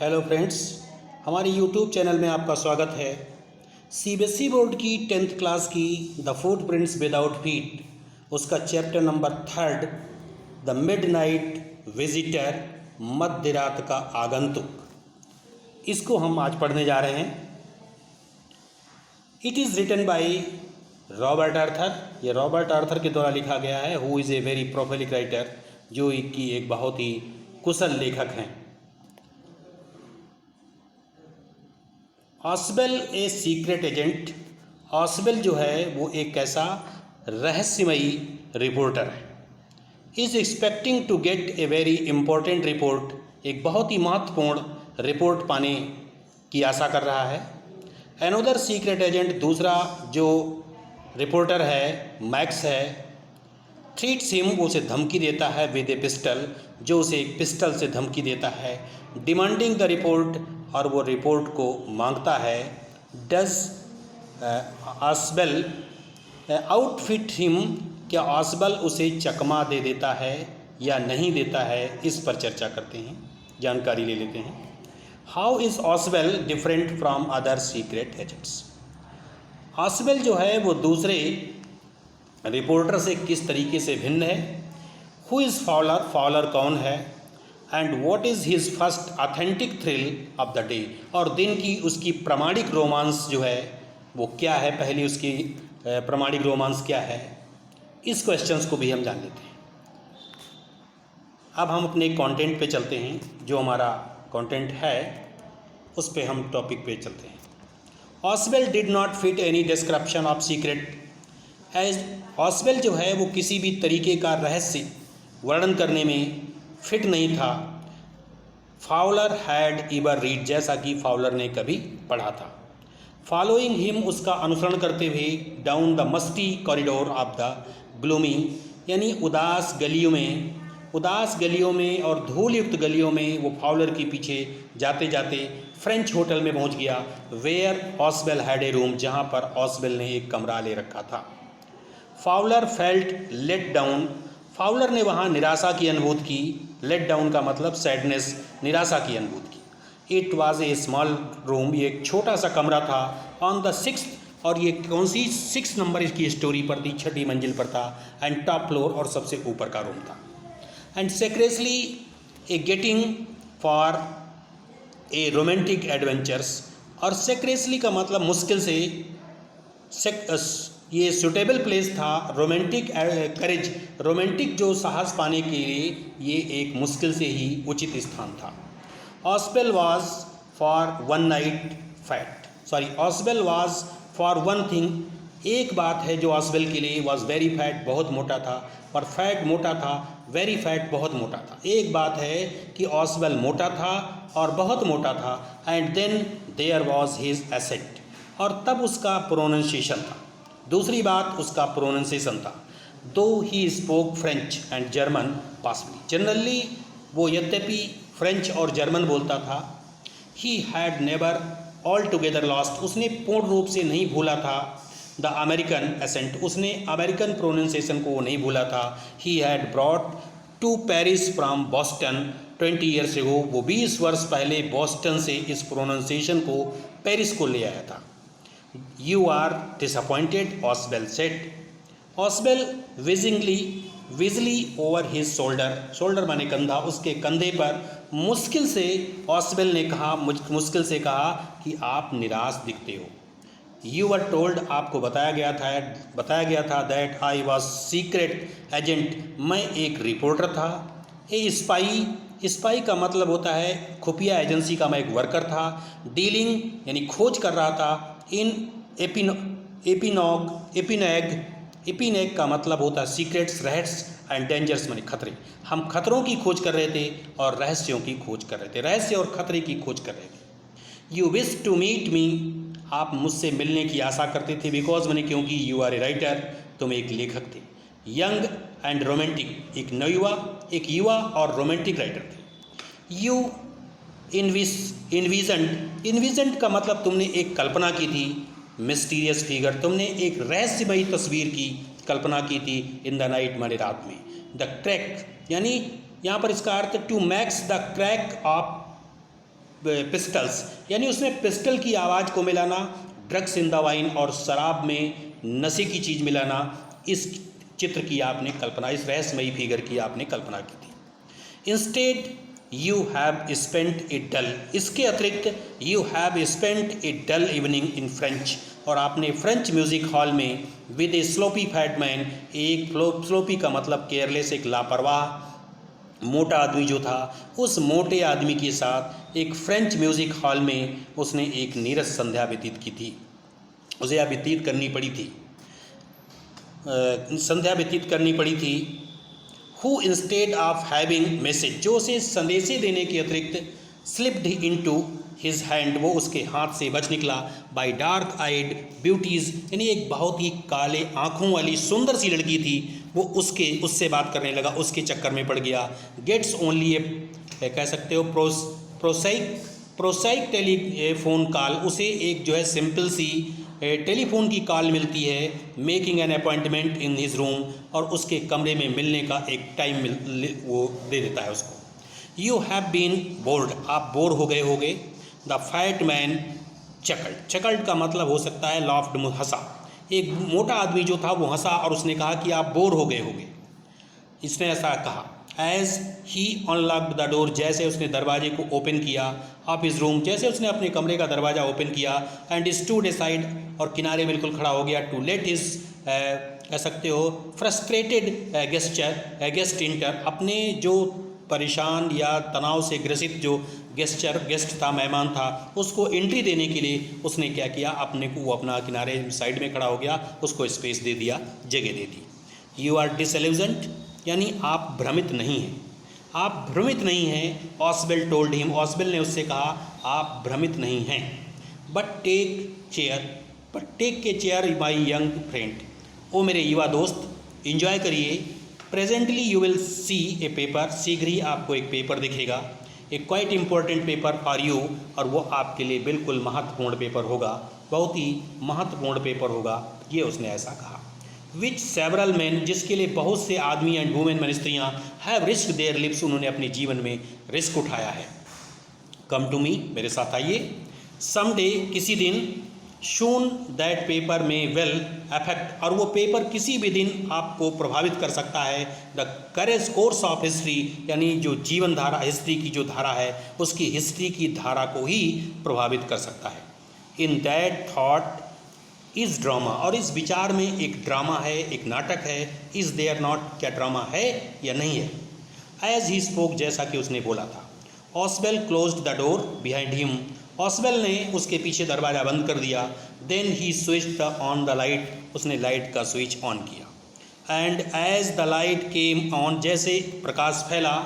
Hello friends, हमारे YouTube channel में आपका स्वागत है। सीबीएसई बोर्ड की 10th क्लास की द फुटप्रिंट्स विदाउट फीट उसका chapter number 3 the midnight visitor, मध्य रात का आगंतुक, इसको हम आज पढ़ने जा रहे हैं। It is written by Robert Arthur. ये रॉबर्ट आर्थर के द्वारा लिखा गया है, who is a very prolific writer, जो कि एक बहुत ही कुशल लेखक हैं। ऑस्वेल ए सीक्रेट एजेंट। ऑस्वेल जो है वो एक ऐसा रहस्यमयी रिपोर्टर है। Is expecting to get a very important report, एक बहुत ही महत्वपूर्ण रिपोर्ट पाने की आशा कर रहा है। अनदर सीक्रेट एजेंट, दूसरा जो रिपोर्टर है मैक्स है, थ्रीट्स हिम, वो उसे धमकी देता है विद ए पिस्टल, जो उसे एक पिस्टल से धमकी देता है। डिमांडिंग द रिपोर्ट, और वो रिपोर्ट को मांगता है। डज ऑस्वेल आउटफिट हिम, क्या ऑस्वेल उसे चकमा दे देता है या नहीं देता है, इस पर चर्चा करते हैं, जानकारी ले लेते हैं। How is Ausable different from other secret agents. Ausable जो है वो दूसरे रिपोर्टर से किस तरीके से भिन्न है। हु इज़ फॉलर, फॉलर कौन है। And what is his first authentic thrill of the day, और दिन की उसकी प्रामाणिक रोमांस जो है वो क्या है, पहली उसकी प्रामाणिक रोमांस क्या है। इस क्वेश्चंस को भी हम जान लेते हैं। अब हम अपने कंटेंट पे चलते हैं, जो हमारा कंटेंट है उस पे हम टॉपिक पे चलते हैं। Ausable did not fit any description of secret एज। ऑस्वेल जो है वो किसी भी तरीके का रहस्य वर्णन करने में फिट नहीं था। फाउलर हैड एवर रीड, जैसा कि फाउलर ने कभी पढ़ा था। फॉलोइंग हिम, उसका अनुसरण करते हुए। Down the musty corridor of the gloomy, यानी उदास गलियों में और धूल युक्त गलियों में वो फाउलर के पीछे जाते जाते फ्रेंच होटल में पहुंच गया। Where Oswell had a room, जहां पर ऑस्वेल ने एक कमरा ले रखा था। Fowler felt let down, Fowler ने वहाँ निराशा की अनुभूति की। लेट डाउन का मतलब सैडनेस, निराशा की अनुभूति की। It was a small room, ये एक छोटा सा कमरा था। ऑन द 6th, और ये कौन सी 6 नंबर इसकी स्टोरी पर थी, 6ठी मंजिल पर था। एंड टॉप फ्लोर, और सबसे ऊपर का रूम था। And secretly A getting for a romantic adventures, और सेक्रेटली का मतलब मुश्किल से, ये सुटेबल प्लेस था। रोमांटिक करेज, रोमांटिक जो साहस पाने के लिए ये एक मुश्किल से ही उचित स्थान था। Ausable was for one night fat, Ausable was for one thing, एक बात है जो ऑस्वेल के लिए, वाज वेरी फैट, बहुत मोटा था, और फैट मोटा था, वेरी फैट बहुत मोटा था। एक बात है कि ऑस्वेल मोटा था और बहुत मोटा था। And then there was his asset, और तब उसका प्रोनाउंसिएशन था। दूसरी बात उसका प्रोनाउंसिएशन था। Though he spoke French and German passably, generally वो यद्यपि फ्रेंच और जर्मन बोलता था। He had never altogether lost, उसने पूर्ण रूप से नहीं भूला था। द अमेरिकन एसेंट, उसने अमेरिकन प्रोनाउंसिएशन को नहीं भूला था। He had brought to Paris from Boston 20 years ago, वो 20 वर्ष पहले बॉस्टन से इस प्रोनाउंसिएशन को, पेरिस को ले आया था। You are disappointed, Oswell said. Oswell visibly over his shoulder, shoulder माने कंधा, उसके कंधे पर मुश्किल से ऑस्वेल ने कहा, मुश्किल से कहा कि आप निराश दिखते हो। You were told, आपको बताया गया था that I was secret agent, मैं एक रिपोर्टर था। ए स्पाई का मतलब होता है खुफिया एजेंसी का मैं एक वर्कर था। डीलिंग यानी खोज कर रहा था। इन एपिनैग का मतलब होता है सीक्रेट्स, रहस्य। एंड डेंजर्स माने खतरे, हम खतरों की खोज कर रहे थे और रहस्यों की खोज कर रहे थे, रहस्य और खतरे की खोज कर रहे थे। You wish to meet me, आप मुझसे मिलने की आशा करते थे। बिकॉज मैंने, क्योंकि यू आर ए राइटर, तुम एक लेखक थे। यंग एंड रोमांटिक, एक युवा और रोमांटिक राइटर थे। यू इन्विजन्ड का मतलब तुमने एक कल्पना की थी। मिस्टीरियस फिगर, तुमने एक रहस्यमयी तस्वीर की कल्पना की थी। इन द नाइट, माने रात में। द क्रैक, यानी यहाँ पर इसका अर्थ to max the crack of pistols, यानी उसने पिस्टल की आवाज़ को मिलाना, ड्रग्स इन द वाइन और शराब में नशे की चीज़ मिलाना, इस चित्र की आपने कल्पना, इस रहस्यमयी फिगर की आपने कल्पना की थी। Instead you have spent a dull, इसके अतिरिक्त you have spent a dull evening in French, और आपने फ्रेंच म्यूज़िक हॉल में with a sloppy fat man, एक स्लोपी का मतलब केयरलेस, एक लापरवाह मोटा आदमी जो था, उस मोटे आदमी के साथ एक फ्रेंच म्यूज़िक हॉल में उसने एक नीरस संध्या व्यतीत की थी, उसे यह व्यतीत करनी पड़ी थी, संध्या व्यतीत करनी पड़ी थी। Who instead of having message, जो उसे संदेशे देने के अतिरिक्त स्लिप्ड इनटू हिज हैंड, वो उसके हाथ से बच निकला, बाय डार्क आइड ब्यूटीज़, यानी एक बहुत ही काले आँखों वाली सुंदर सी लड़की थी, वो उससे बात करने लगा, उसके चक्कर में पड़ गया। गेट्स ओनली ए कह सकते हो प्रोसाइक टेलीफोन कॉल, उसे एक जो है सिंपल सी टेलीफोन की कॉल मिलती है, making an appointment in his room, और उसके कमरे में मिलने का एक टाइम वो दे देता है उसको। यू हैव बीन बोर्ड, आप बोर हो गए होगे। द फैट मैन चकल्ड, चकल्ड का मतलब हो सकता है लॉफ्ड, हंसा, एक मोटा आदमी जो था वो हंसा और उसने कहा कि आप बोर हो गए होगे, इसने ऐसा कहा। As he unlocked the door, जैसे उसने दरवाजे को ओपन किया, ऑफ हिज रूम, जैसे उसने अपने कमरे का दरवाज़ा ओपन किया, एंड स्टूड असाइड, और किनारे बिल्कुल खड़ा हो गया, टू लेट हिज कह सकते हो फ्रस्ट्रेटेड गेस्ट इंटर, अपने जो परेशान या तनाव से ग्रसित जो गेस्ट था, मेहमान था, उसको एंट्री देने के लिए उसने क्या किया, अपने को वो अपना किनारे साइड में खड़ा हो गया, उसको स्पेस दे दिया, जगह दे दी। यू आर डिसइल्यूजन्ड, यानी आप भ्रमित नहीं हैं, आप भ्रमित नहीं हैं। ऑसवेल टोल्ड हिम, ऑसवेल ने उससे कहा आप भ्रमित नहीं हैं। बट टेक के चेयर माई यंग फ्रेंड, ओ मेरे युवा दोस्त इंजॉय करिए। Presently you will see A paper, शीघ्र ही आपको एक पेपर दिखेगा, एक quite important paper for you, और वो आपके लिए बिल्कुल महत्वपूर्ण पेपर होगा, बहुत ही महत्वपूर्ण पेपर होगा, ये उसने ऐसा कहा। विच सेवरल मैन, जिसके लिए बहुत से आदमी एंड वुमेन मैन स्त्रियाँ, हैव रिस्क देयर लिप्स, उन्होंने अपने जीवन में रिस्क उठाया है। कम टू मी, मेरे साथ आइए। सम डे, किसी दिन, शून दैट पेपर में वेल अफेक्ट, और वो पेपर किसी भी दिन आपको प्रभावित कर सकता है, the courage course of history, यानी जो जीवन धारा, हिस्ट्री की जो धारा है, उसकी हिस्ट्री की धारा को ही प्रभावित कर सकता है। In that thought is drama, और इस विचार में एक ड्रामा है, एक नाटक है। इज़ देयर नॉट, क्या ड्रामा है या नहीं है। एज ही स्पोक, जैसा कि उसने बोला था। Ausable closed the door behind him, Ausable ने उसके पीछे दरवाज़ा बंद कर दिया। Then he switched on the light, उसने लाइट का स्विच ऑन किया। And as the light came on, जैसे प्रकाश फैला,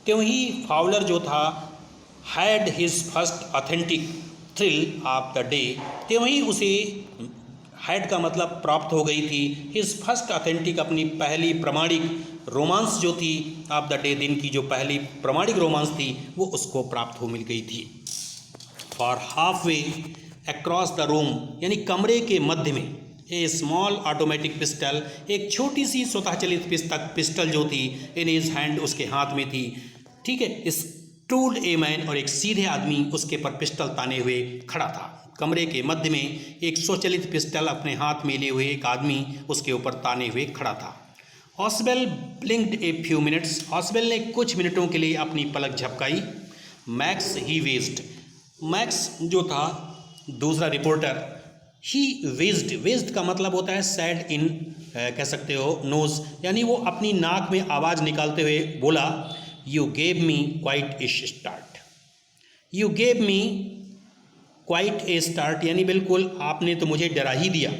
त्यों ही फाउलर जो था, had his first authentic thrill of the day, त्यों ही उसे, हैड का मतलब प्राप्त हो गई थी, हिज फर्स्ट ऑथेंटिक, अपनी पहली प्रमाणिक रोमांस जो थी, ऑफ द डे, दिन की जो पहली प्रमाणिक रोमांस थी, वो उसको प्राप्त हो मिल गई थी। For half way across the room, यानी कमरे के मध्य में, ए स्मॉल ऑटोमेटिक पिस्टल, एक छोटी सी स्वतः चलित पिस्टल जो थी, इन हिज हैंड, उसके हाथ में थी, ठीक है। स्टूड ए मैन, और एक सीधे आदमी उसके पर पिस्टल ताने हुए खड़ा था। कमरे के मध्य में एक स्वचालित पिस्टल अपने हाथ में लिए हुए एक आदमी उसके ऊपर ताने हुए खड़ा था। ऑसवेल ब्लिंक्ड ए फ्यू मिनट्स, ऑसवेल ने कुछ मिनटों के लिए अपनी पलक झपकाई। मैक्स ही वेज्ड, मैक्स जो था दूसरा रिपोर्टर, ही वेज्ड का मतलब होता है सैड इन, कह सकते हो नोज, यानी वो अपनी नाक में आवाज़ निकालते हुए बोला, you gave me quite a start, you gave me quite a start, यानी बिल्कुल आपने तो मुझे डरा ही दिया,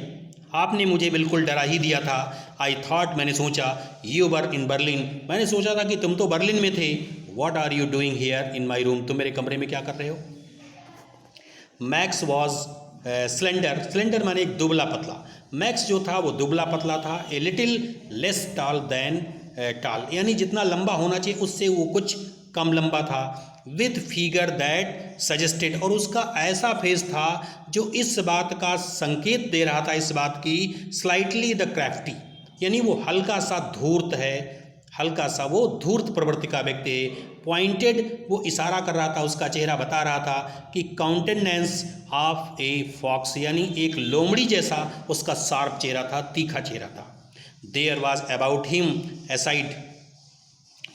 आपने मुझे बिल्कुल डरा ही दिया था। आई थॉट, मैंने सोचा, यू वर इन बर्लिन, मैंने सोचा था कि तुम तो बर्लिन में थे। What are you doing here in my room, तुम मेरे कमरे में क्या कर रहे हो। मैक्स वॉज स्लेंडर, स्लेंडर माने एक दुबला पतला, मैक्स जो था वो दुबला पतला था। A little less tall than tall, यानी जितना लंबा होना चाहिए उससे वो कुछ कम लंबा था। विथ फिगर दैट सजेस्टेड, और उसका ऐसा फेस था जो इस बात का संकेत दे रहा था, इस बात की, स्लाइटली द क्राफ्टी, यानी वो हल्का सा धूर्त है, हल्का सा वो धूर्त प्रवृत्ति का व्यक्ति है। पॉइंटेड, वो इशारा कर रहा था, उसका चेहरा बता रहा था कि काउंटेनेंस ऑफ ए फॉक्स, यानी एक लोमड़ी जैसा उसका शार्प चेहरा था, तीखा चेहरा था। There was about him aside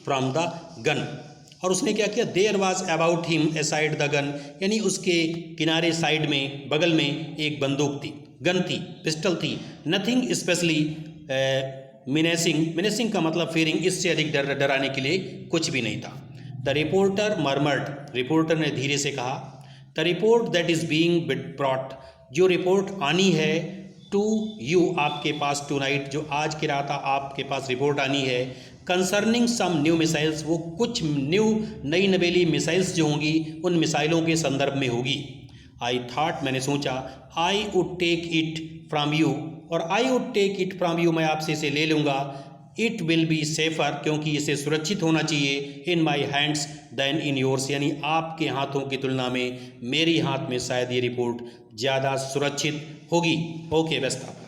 from the gun, और उसने क्या किया, there was about him aside the gun, यानी उसके किनारे साइड में बगल में एक बंदूक थी, गन थी, पिस्टल थी। नथिंग स्पेशली मिनेसिंग का मतलब फियरिंग, इससे अधिक डराने के लिए कुछ भी नहीं था। द रिपोर्टर मर्मर्ड, रिपोर्टर ने धीरे से कहा, the report that is being brought, जो रिपोर्ट आनी है, टू यू, आपके पास, टू नाइट, जो आज की रात आपके पास रिपोर्ट आनी है, कंसर्निंग सम न्यू मिसाइल्स, वो कुछ नई नवेली मिसाइल्स जो होंगी उन मिसाइलों के संदर्भ में होगी। आई थॉट, मैंने सोचा, I would take it from you, और I would take it from you, मैं आपसे इसे ले लूँगा, इट विल बी सेफर, क्योंकि इसे सुरक्षित होना चाहिए, in my hands than in yours, यानी आपके हाथों की तुलना में मेरी हाथ में शायद ये रिपोर्ट ज़्यादा सुरक्षित होगी। Okay, best.